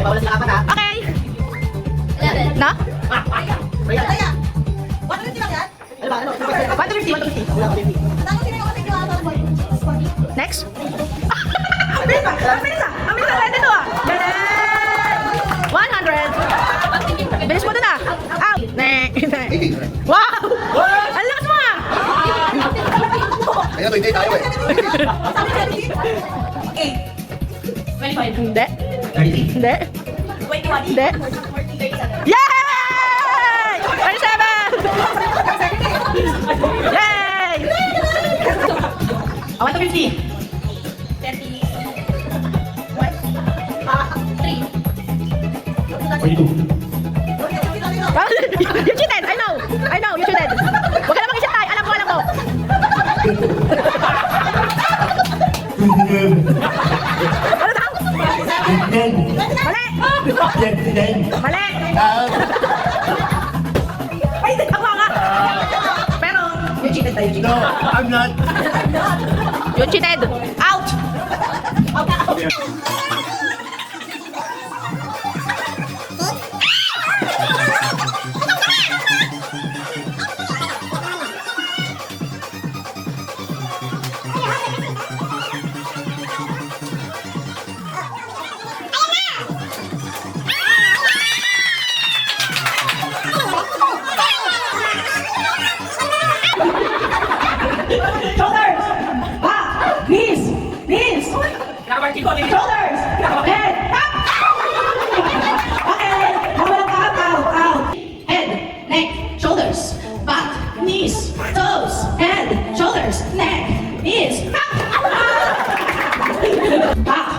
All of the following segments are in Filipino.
Bawal sila apat ha. Okay. No? Kaya. 150 lang yan? Ano? 150. Next. Ang bilis pa. Ang bilis ah. Ang bilis ah. Ito ah. 100. Bilis mo dun ah. Out. Wow. Ang lakas mo ah. Kaya 28 tayo eh. Hindi. 30. Hindi. Hindi. Yay! 27! Yay! I want to 50. 42. You cheated! I know! I know! You cheated! Huwag ka na mag-isip tayo! Alam ko! Alam ko! Ano daw? Mali! Mali! Ay, ako nga! Pero, you cheated tayo. No, I'm not. You cheated! Out! Shoulders! Back! Knees! Knees! Shoulders! Head! Up! Okay! Habang up, out, out. Head, neck, shoulders, back, knees, toes, head, shoulders, neck, knees, up! Back,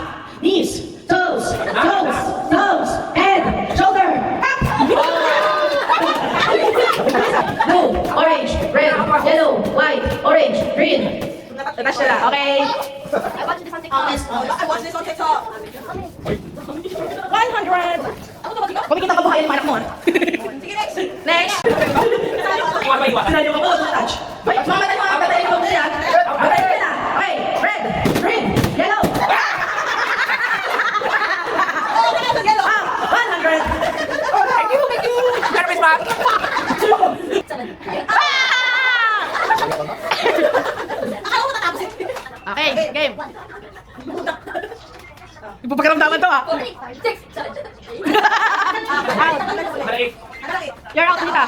knees, toes, toes, toes, head, shoulder, up! Blue, orange, red, yellow, white, orange, green. Tatas siya lang. Okay. I watch this on TikTok. 100. Kumikita ka ba kayo ng anak mo? Sige, next. Next. Sinadyo mo po, touch. Mamatay mo, mamatay mo na yan. Mamatay ka na. Okay, red, green, yellow. Ah, 100. Thank you. Service back. Okay, game. Ipapakaramdaman to ah. Out. You're out, Nita.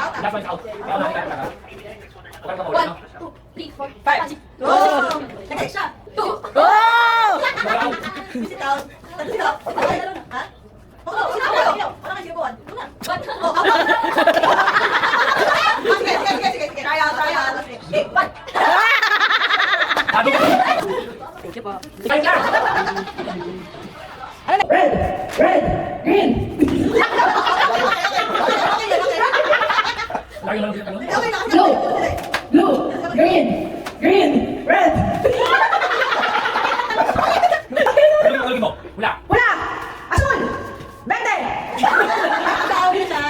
5. Oh. Next siya. 2. Oh! Sit down. Sit down. Ha? Oo, sino? Wala kang sinubuan. Sige. Try out. Okay, 1. Red, green. Blue, green, red. Wala. Asul. Verde.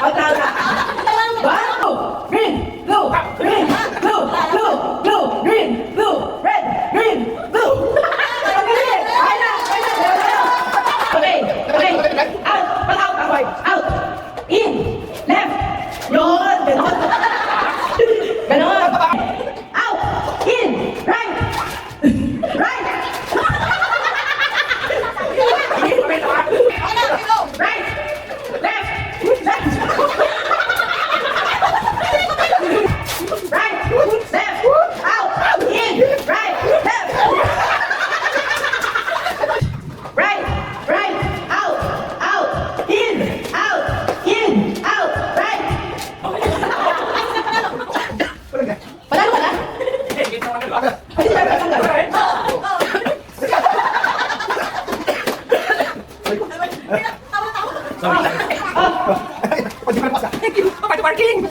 Out. Green, blue, green, blue, red, green, blue. Okay. Out. In. Left. Yun. Ganon. Out. In. Right. Right. Right. Left. Right. Left. Out. In. Right. Left. Right. Out. In. Out. Right. Panalo ka na? Ay, sila ka tanggal. Sorry. Parking!